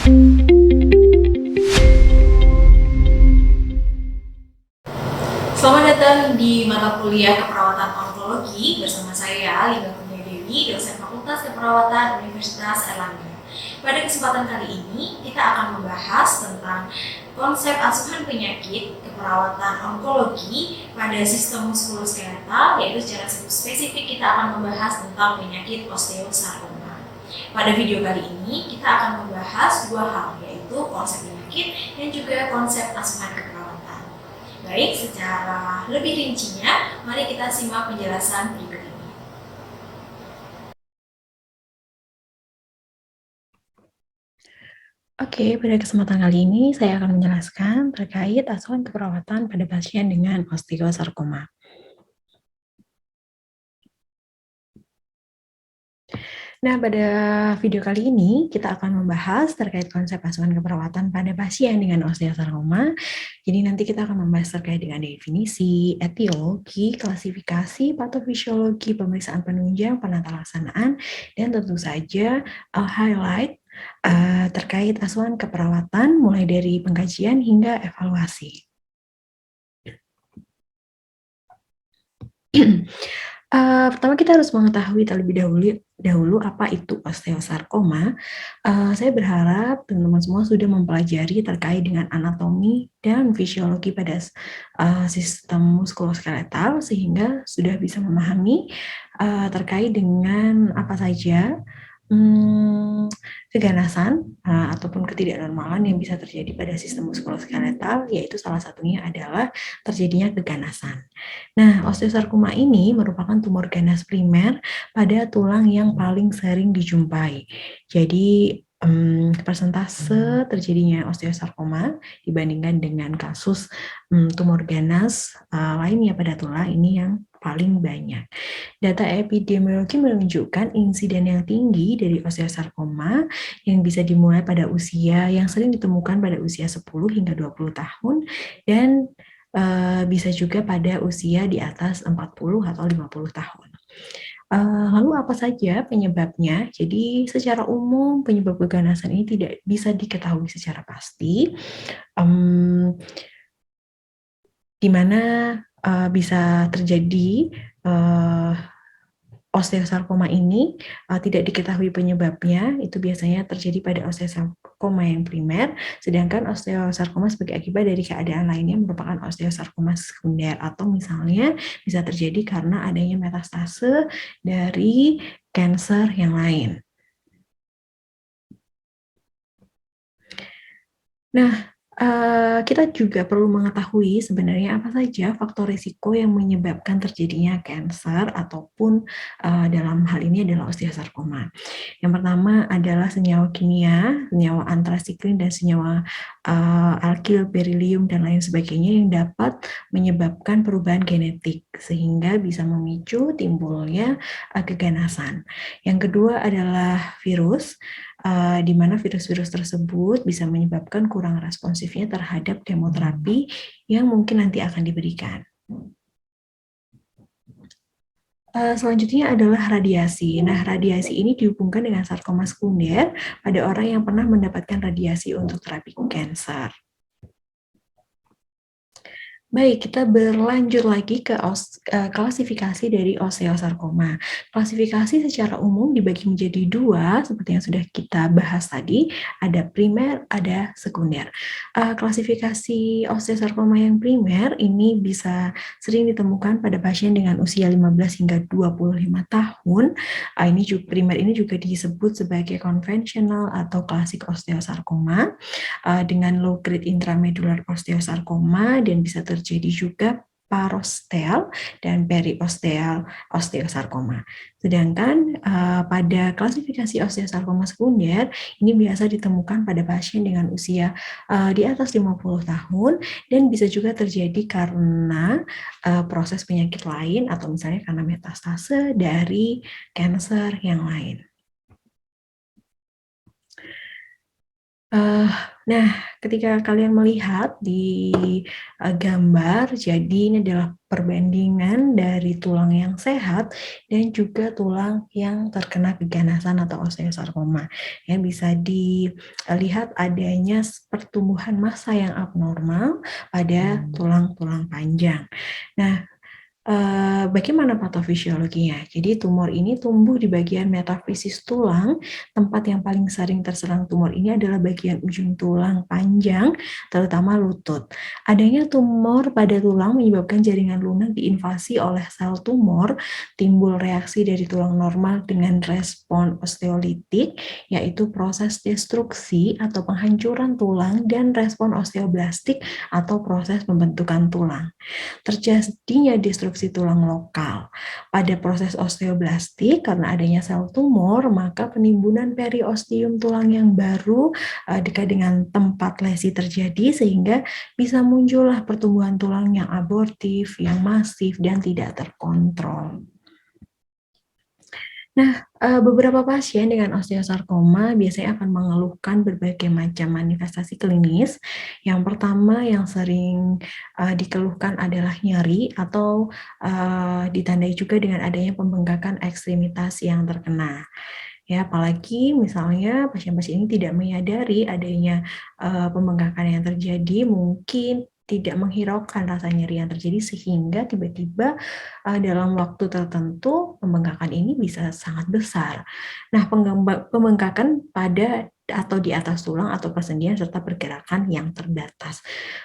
Selamat datang di mata kuliah keperawatan onkologi bersama saya Linda Kurnia Dewi, dosen Fakultas Keperawatan Universitas Erlangga. Pada kesempatan kali ini kita akan membahas tentang konsep asuhan penyakit keperawatan onkologi pada sistem muskuloskeletal, yaitu secara spesifik kita akan membahas tentang penyakit osteosarkoma. Pada video kali ini kita akan membahas dua hal, yaitu konsep penyakit dan juga konsep asuhan keperawatan. Baik, secara lebih rincinya, mari kita simak penjelasan berikut ini. Oke, pada kesempatan kali ini saya akan menjelaskan terkait asuhan keperawatan pada pasien dengan osteosarkoma. Nah, pada video kali ini kita akan membahas terkait konsep asuhan keperawatan pada pasien dengan osteosarkoma. Jadi nanti kita akan membahas terkait dengan definisi, etiologi, klasifikasi, patofisiologi, pemeriksaan penunjang, penata laksanaan, dan tentu saja highlight terkait asuhan keperawatan mulai dari pengkajian hingga evaluasi. Pertama kita harus mengetahui terlebih dahulu apa itu osteosarkoma. Saya berharap teman-teman semua sudah mempelajari terkait dengan anatomi dan fisiologi pada sistem muskuloskeletal sehingga sudah bisa memahami terkait dengan apa saja keganasan ataupun ketidaknormalan yang bisa terjadi pada sistem muskuloskeletal, yaitu salah satunya adalah terjadinya keganasan. Nah, osteosarkoma ini merupakan tumor ganas primer pada tulang yang paling sering dijumpai. Jadi, persentase terjadinya osteosarkoma dibandingkan dengan kasus tumor ganas lainnya pada tulang ini yang paling banyak. Data epidemiologi menunjukkan insiden yang tinggi dari osteosarkoma yang bisa dimulai pada usia yang sering ditemukan pada usia 10 hingga 20 tahun dan bisa juga pada usia di atas 40 atau 50 tahun. Lalu apa saja penyebabnya? Jadi secara umum penyebab keganasan ini tidak bisa diketahui secara pasti, di mana bisa terjadi osteosarkoma ini tidak diketahui penyebabnya, itu biasanya terjadi pada osteosarkoma yang primer, sedangkan osteosarkoma sebagai akibat dari keadaan lainnya merupakan osteosarkoma sekunder, atau misalnya bisa terjadi karena adanya metastase dari kanker yang lain. Nah, kita juga perlu mengetahui sebenarnya apa saja faktor risiko yang menyebabkan terjadinya kanker ataupun dalam hal ini adalah osteosarkoma. Yang pertama adalah senyawa kimia, senyawa antrasiklin dan senyawa alkyl beryllium dan lain sebagainya yang dapat menyebabkan perubahan genetik sehingga bisa memicu timbulnya keganasan. Yang kedua adalah virus, di mana virus-virus tersebut bisa menyebabkan kurang responsifnya terhadap kemoterapi yang mungkin nanti akan diberikan. Selanjutnya adalah radiasi. Nah, radiasi ini dihubungkan dengan sarkoma sekunder pada orang yang pernah mendapatkan radiasi untuk terapi kanker. Baik, kita berlanjut lagi ke klasifikasi dari osteosarkoma. Klasifikasi secara umum dibagi menjadi dua, seperti yang sudah kita bahas tadi, ada primer, ada sekunder. Klasifikasi osteosarkoma yang primer ini bisa sering ditemukan pada pasien dengan usia 15 hingga 25 tahun. Ini juga primer ini juga disebut sebagai konvensional atau klasik osteosarkoma dengan low grade intramedular osteosarkoma dan bisa terjadi juga parosteal dan periosteal osteosarkoma. Sedangkan pada klasifikasi osteosarkoma sekunder ini biasa ditemukan pada pasien dengan usia di atas 50 tahun dan bisa juga terjadi karena proses penyakit lain atau misalnya karena metastase dari kanker yang lain. Eh, nah, ketika kalian melihat di gambar, jadi ini adalah perbandingan dari tulang yang sehat dan juga tulang yang terkena keganasan atau osteosarkoma. Ya, bisa dilihat adanya pertumbuhan massa yang abnormal pada tulang-tulang panjang. Nah, bagaimana patofisiologinya? Jadi tumor ini tumbuh di bagian metafisis tulang. Tempat yang paling sering terserang tumor ini adalah bagian ujung tulang panjang, terutama lutut. Adanya tumor pada tulang menyebabkan jaringan lunak diinvasi oleh sel tumor, timbul reaksi dari tulang normal dengan respon osteolitik, yaitu proses destruksi atau penghancuran tulang, dan respon osteoblastik atau proses pembentukan tulang. Terjadinya destruksi tulang lokal. Pada proses osteoblastik, karena adanya sel tumor, maka penimbunan periosteum tulang yang baru dekat dengan tempat lesi terjadi, sehingga bisa muncullah pertumbuhan tulang yang abortif, yang masif, dan tidak terkontrol. Nah, beberapa pasien dengan osteosarkoma biasanya akan mengeluhkan berbagai macam manifestasi klinis. Yang pertama yang sering dikeluhkan adalah nyeri atau ditandai juga dengan adanya pembengkakan ekstremitas yang terkena. Ya, apalagi misalnya pasien-pasien ini tidak menyadari adanya pembengkakan yang terjadi, mungkin tidak menghiraukan rasa nyeri yang terjadi sehingga tiba-tiba dalam waktu tertentu pembengkakan ini bisa sangat besar. Nah, pembengkakan pada atau di atas tulang atau persendian serta pergerakan yang terbatas.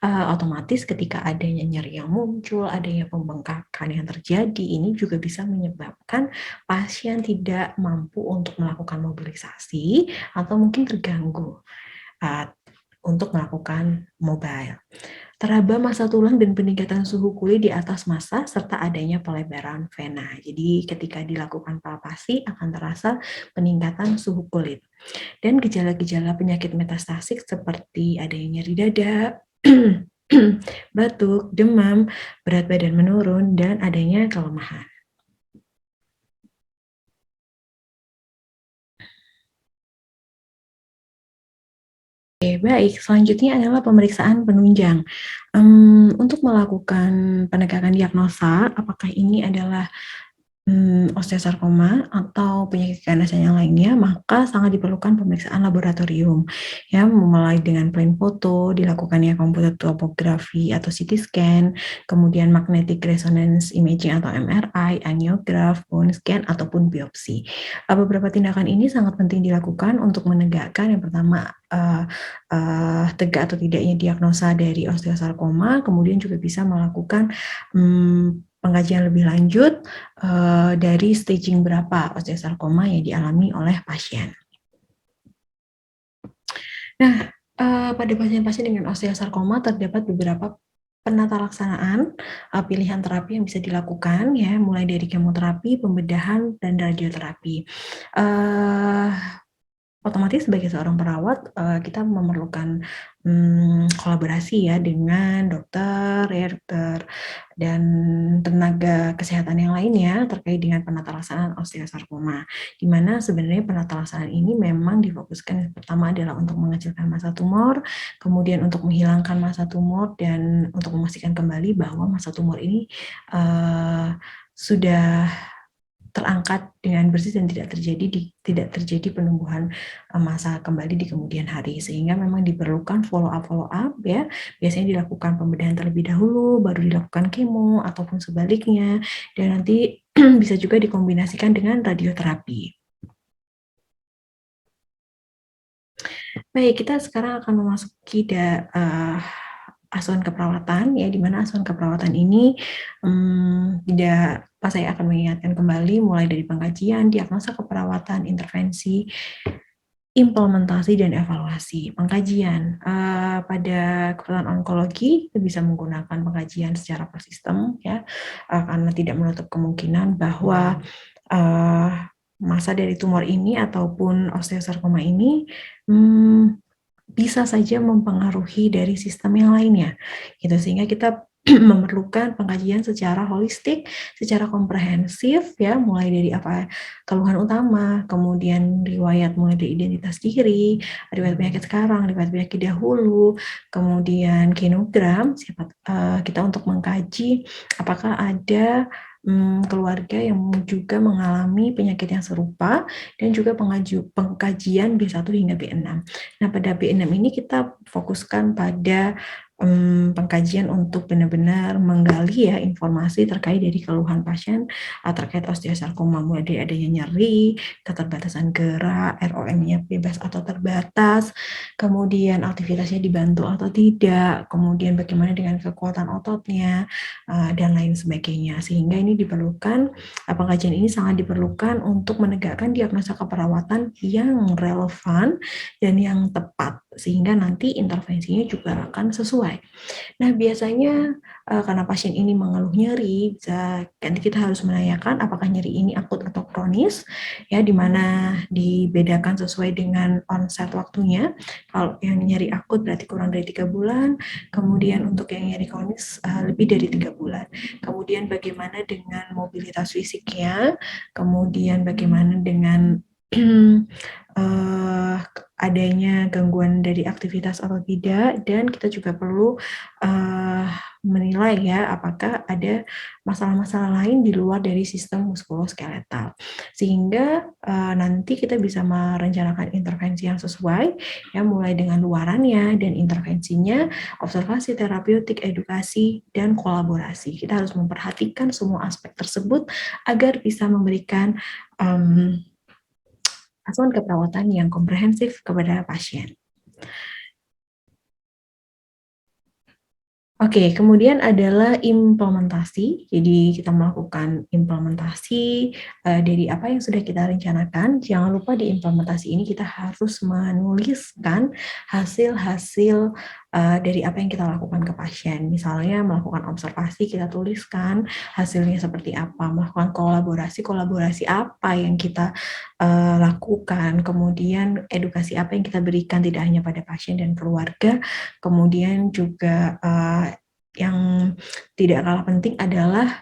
Otomatis ketika adanya nyeri yang muncul, adanya pembengkakan yang terjadi, ini juga bisa menyebabkan pasien tidak mampu untuk melakukan mobilisasi atau mungkin terganggu uh, untuk melakukan mobile. Teraba massa tulang dan peningkatan suhu kulit di atas massa serta adanya pelebaran vena. Jadi ketika dilakukan palpasi akan terasa peningkatan suhu kulit. Dan gejala-gejala penyakit metastasik seperti adanya nyeri dada, batuk, demam, berat badan menurun, dan adanya kelemahan. Oke, baik. Selanjutnya adalah pemeriksaan penunjang. Untuk melakukan penegakan diagnosa, apakah ini adalah osteosarkoma atau penyakit keganasan yang lainnya, maka sangat diperlukan pemeriksaan laboratorium. Ya, mulai dengan plain foto, dilakukannya komputer tomografi atau CT scan, kemudian magnetic resonance imaging atau MRI, angiograf, bone scan, ataupun biopsi. Beberapa tindakan ini sangat penting dilakukan untuk menegakkan yang pertama tegak atau tidaknya diagnosa dari osteosarkoma, kemudian juga bisa melakukan pengkajian lebih lanjut dari staging berapa osteosarkoma yang dialami oleh pasien. Nah, pada pasien-pasien dengan osteosarkoma terdapat beberapa penata laksanaan pilihan terapi yang bisa dilakukan, ya, mulai dari kemoterapi, pembedahan, dan radioterapi. Otomatis sebagai seorang perawat kita memerlukan kolaborasi ya dengan dokter, dan tenaga kesehatan yang lainnya terkait dengan penata laksanaan osteosarkoma. Di mana sebenarnya penata laksanaan ini memang difokuskan pertama adalah untuk mengecilkan massa tumor, kemudian untuk menghilangkan massa tumor, dan untuk memastikan kembali bahwa massa tumor ini sudah terangkat dengan bersih dan tidak terjadi penumbuhan massa kembali di kemudian hari, sehingga memang diperlukan follow up ya, biasanya dilakukan pembedahan terlebih dahulu baru dilakukan kemo ataupun sebaliknya, dan nanti bisa juga dikombinasikan dengan radioterapi. Baik, kita sekarang akan memasuki asuhan keperawatan, ya, di mana asuhan keperawatan ini tidak pas saya akan mengingatkan kembali mulai dari pengkajian, diagnosa keperawatan, intervensi, implementasi, dan evaluasi. Pengkajian pada keperawatan onkologi bisa menggunakan pengkajian secara persistem, ya, karena tidak menutup kemungkinan bahwa massa dari tumor ini ataupun osteosarkoma ini bisa saja mempengaruhi dari sistem yang lainnya, gitu, sehingga kita memerlukan pengkajian secara holistik, secara komprehensif ya, mulai dari apa keluhan utama, kemudian riwayat mulai dari identitas diri, riwayat penyakit sekarang, riwayat penyakit dahulu, kemudian genogram, kita untuk mengkaji apakah ada keluarga yang juga mengalami penyakit yang serupa dan juga pengkajian B1 hingga B6. Nah, pada B6 ini kita fokuskan pada pengkajian untuk benar-benar menggali ya informasi terkait dari keluhan pasien terkait osteosarkoma, mulai dari adanya nyeri, keterbatasan gerak, ROM-nya bebas atau terbatas, kemudian aktivitasnya dibantu atau tidak, kemudian bagaimana dengan kekuatan ototnya, dan lain sebagainya. Sehingga ini diperlukan, pengkajian ini sangat diperlukan untuk menegakkan diagnosa keperawatan yang relevan dan yang tepat, sehingga nanti intervensinya juga akan sesuai. Nah, biasanya karena pasien ini mengeluh nyeri, nanti kita harus menanyakan apakah nyeri ini akut atau kronis, ya, di mana dibedakan sesuai dengan onset waktunya. Kalau yang nyeri akut berarti kurang dari 3 bulan, kemudian untuk yang nyeri kronis lebih dari 3 bulan. Kemudian bagaimana dengan mobilitas fisiknya, kemudian bagaimana dengan adanya gangguan dari aktivitas atau tidak, dan kita juga perlu menilai ya apakah ada masalah-masalah lain di luar dari sistem muskuloskeletal, sehingga nanti kita bisa merencanakan intervensi yang sesuai ya, mulai dengan luarannya dan intervensinya, observasi terapeutik, edukasi, dan kolaborasi. Kita harus memperhatikan semua aspek tersebut agar bisa memberikan asuhan keperawatan yang komprehensif kepada pasien. Oke, kemudian adalah implementasi. Jadi kita melakukan implementasi dari apa yang sudah kita rencanakan. Jangan lupa di implementasi ini kita harus menuliskan hasil-hasil dari apa yang kita lakukan ke pasien. Misalnya melakukan observasi, kita tuliskan hasilnya seperti apa. Melakukan kolaborasi apa yang kita lakukan. Kemudian edukasi apa yang kita berikan tidak hanya pada pasien dan keluarga. Kemudian juga yang tidak kalah penting adalah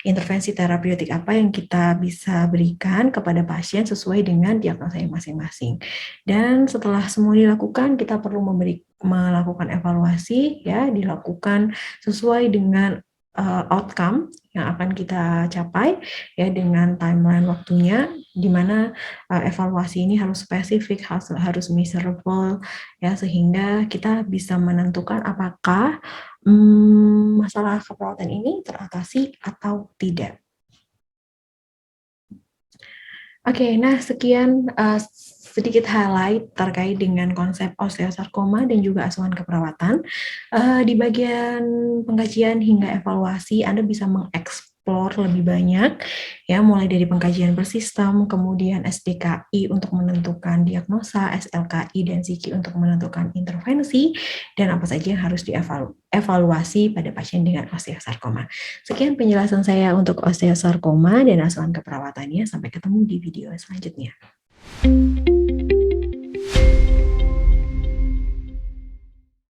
intervensi terapeutik apa yang kita bisa berikan kepada pasien sesuai dengan diagnosa yang masing-masing. Dan setelah semua dilakukan, kita perlu melakukan evaluasi ya, dilakukan sesuai dengan outcome yang akan kita capai ya, dengan timeline waktunya, di mana evaluasi ini harus spesifik, harus measurable ya, sehingga kita bisa menentukan apakah masalah keperawatan ini teratasi atau tidak. Oke, nah sekian sedikit highlight terkait dengan konsep osteosarkoma dan juga asuhan keperawatan. Di bagian pengkajian hingga evaluasi, Anda bisa mengeksplor lebih banyak, ya, mulai dari pengkajian bersistem, kemudian SDKI untuk menentukan diagnosa, SLKI dan SIKI untuk menentukan intervensi, dan apa saja yang harus dievaluasi pada pasien dengan osteosarkoma. Sekian penjelasan saya untuk osteosarkoma dan asuhan keperawatannya. Sampai ketemu di video selanjutnya.